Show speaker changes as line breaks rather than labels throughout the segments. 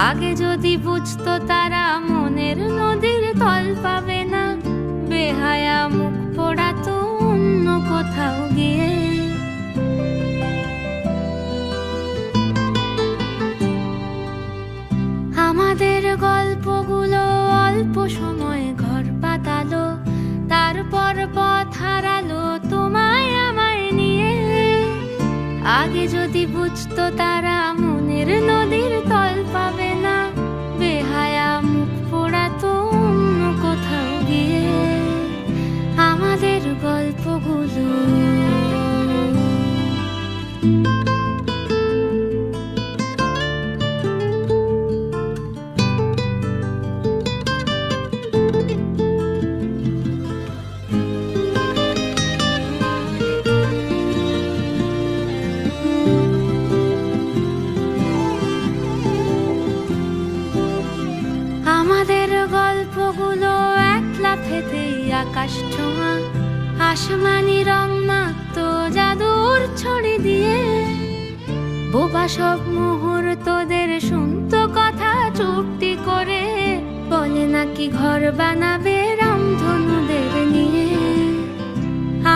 আগে যদি বুঝতো তারা মনের নদীর তল পাবে না, বেহায়া মুখ পোড়াতো অন্য কোথাও গিয়ে। আমাদের গল্পগুলো অল্প সময়ে ঘর পাতালো, তারপর পথ হারালো তোমায় আমায় নিয়ে। আগে যদি বুঝতো তারা মনের নদীর তল পাবে না, বেহায়া মুখ পোড়াতো অন্য কোথাও গিয়ে। আমাদের গল্পগুলো আকাশ ছোঁয়া আসমানি রং মাখতো জাদুর ছড়ি দিয়ে। বোবা সব মুহূর্তদের শুনতো কথা চুপটি করে, বলে নাকি ঘর বানাবে রামধনুদের নিয়ে।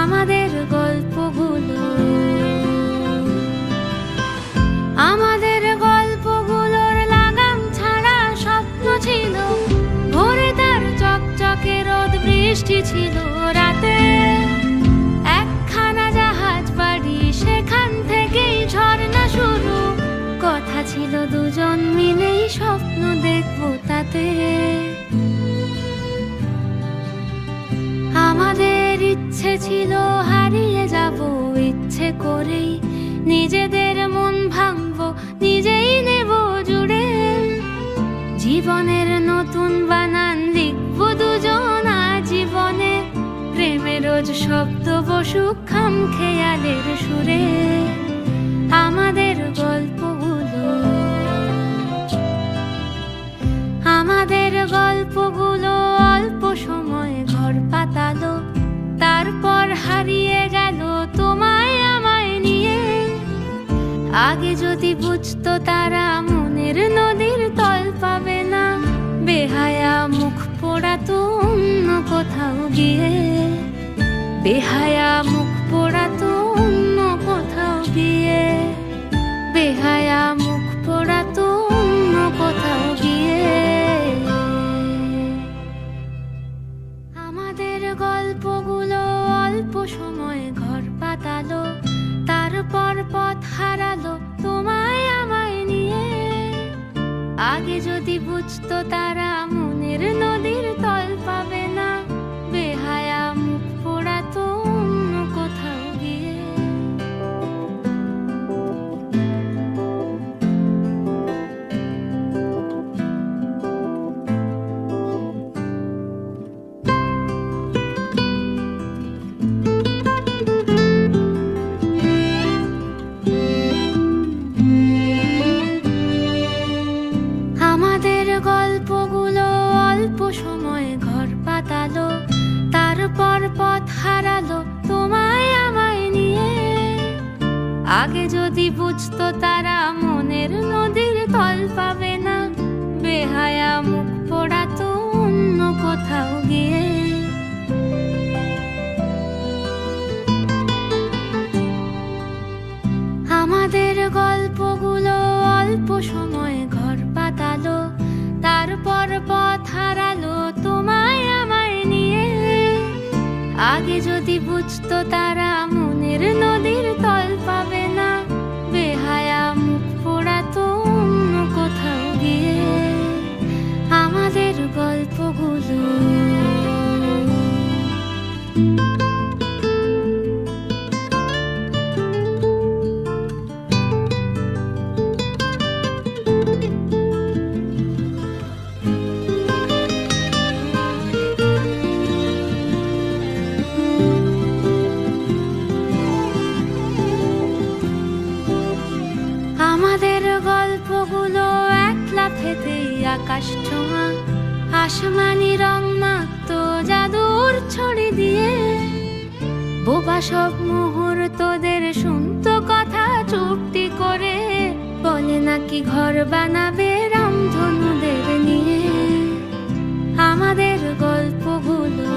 আমাদের গল্পগুলো আমাদের গল্পগুলোর লাগাম ছাড়া স্বপ্ন ছিল, ভোরে তার চকচকে রোদ, বৃষ্টি ছিল রাতে একখানা জাহাজ বাড়ি, সেখান থেকেই ঝর্ণা শুরু। কথা ছিল দুজন মিলেই স্বপ্ন দেখবো তাতে। আমাদের ইচ্ছে ছিল হারিয়ে যাব ইচ্ছে করেই, নিজেদের মন ভাঙবো নিজেই নেব জুড়ে। জীবনের নতুন বানান লিখবো দুজন আজীবনে, প্রেমের রোজ শব্দ বসুক খাম খেয়ালের সুরে। আমাদের গল্পগুলো আমাদের গল্পগুলো অল্প সময়ে ঘর পাতালো, তারপর হারিয়ে গেল তোমায় আমায় নিয়ে। আগে যদি বুঝতো তারা মনের নদীর তল পাবে না, বেহায়া মুখ পোড়াতো অন্য কোথাও গিয়ে। বেহায়া মুখ পোড়াতো অন্য কোথাও গিয়ে। বেহায়া মুখ পোড়াতো অন্য কোথাও গিয়ে। আমাদের গল্পগুলো অল্প সময়ে ঘর পাতালো, তারপর পথ হারালো তোমায় আমায় নিয়ে। আগে যদি বুঝতো তারা মনের নদীর তল পাবে না, বেহায়া মুখ পোড়াতো অন্য কোথাও গিয়ে। আমাদের গল্পগুলো অল্প সময়ে ঘর পাতালো, তারপর পথ হারালো তোমায় আমায় নিয়ে। আগে যদি বুঝতো তারা মনের নদীর তল পাবে না, বেহায়া মুখ পোড়াতো অন্য কোথাও গিয়ে। আমাদের গল্পগুলো অল্প সময়ে ঘর পাতালো, তারপর পথ হারালো তোমায় আমায় নিয়ে। আগে যদি বুঝতো তারা মনের নদীর তল পাবে না, বেহায়া মুখ পোড়াতো অন্য কোথাও গিয়ে। আমাদের গল্পগুলো আকাশ ছোঁয়া আসমানি রং মাখতো জাদুর ছড়ি দিয়ে। বোবা সব মুহূর্তদের শুনতো কথা চুপটি করে, বলে নাকি ঘর বানাবে রাম রামধনুদের নিয়ে আমাদের গল্পগুলো,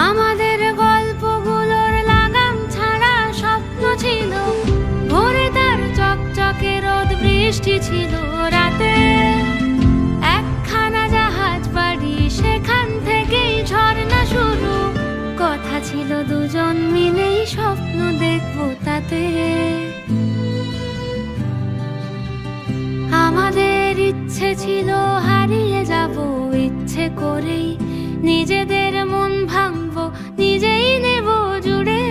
আমাদের গল্পগুলোর লাগাম ছাড়া স্বপ্ন ছিল ভোরে, তার চকচকে রোদ বৃষ্টি ছিল রাতে, একখানা জাহাজ বাড়ি সেখান থেকেই ঝর্ণা শুরু, কথা ছিল দুজন মিলেই স্বপ্ন দেখবো তাতে। আমাদের ইচ্ছে ছিল হারিয়ে যাব ইচ্ছে করেই, নিজেদের মন ভাঙবো নিজেই নেব জুড়ে,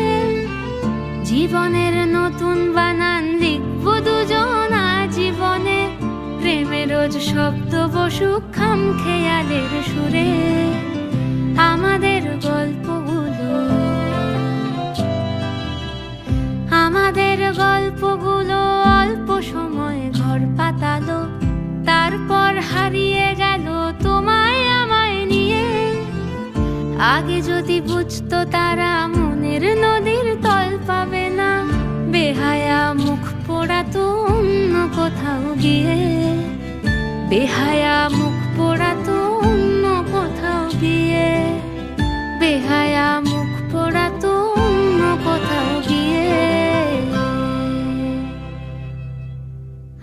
জীবনের নতুন বানান লিখবো দুজন আজীবনে, প্রেমে রোজ শব্দ বসুক খাম খেয়ালের সুরে। আমাদের গল্পগুলো, আমাদের গল্পগুলো অল্প সময় ঘর পাতালো, তারপর হারিয়ে গেল তোমায় আমায় নিয়ে। আগে যদি বুঝতো তারা মনের নদীর তল পাবে না, বেহায়া মুখ পোড়াতো অন্য কোথাও গিয়ে, বেহায়া মুখ পোড়াতো অন্য কোথাও গিয়ে, বেহায়া মুখ পোড়াতো অন্য কোথাও গিয়ে।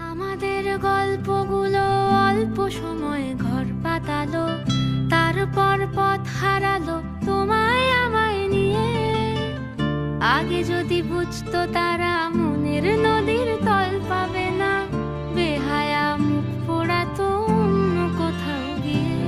আমাদের গল্পগুলো অল্প সময় ঘর পাতালো, তারপর পথ হারালো তোমায় আমায় নিয়ে। আগে যদি বুঝতো তারা মনের নদীর তল পাবে না, বেহায়া মুখ পোড়াতো অন্য কোথাও গিয়ে।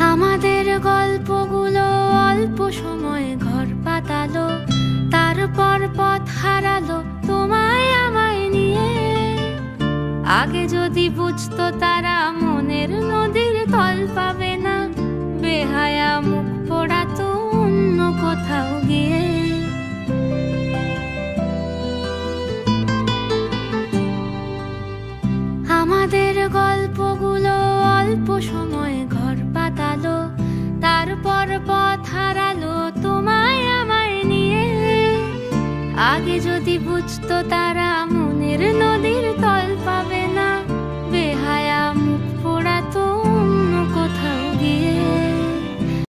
আমাদের গল্পগুলো অল্প সময় ঘর পাতালো, তারপর পথ হারালো তোমায় আমায় নিয়ে। আগে যদি বুঝতো তারা মনের নদীর তল পাবে না, বেহায়া মুখ পোড়াতো অন্য কোথাও গিয়ে। আমাদের গল্পগুলো অল্প সময় ঘর পাতালো, তারপর পথ হারালো তোমায় আমায় নিয়ে। আগে যদি বুঝতো তারা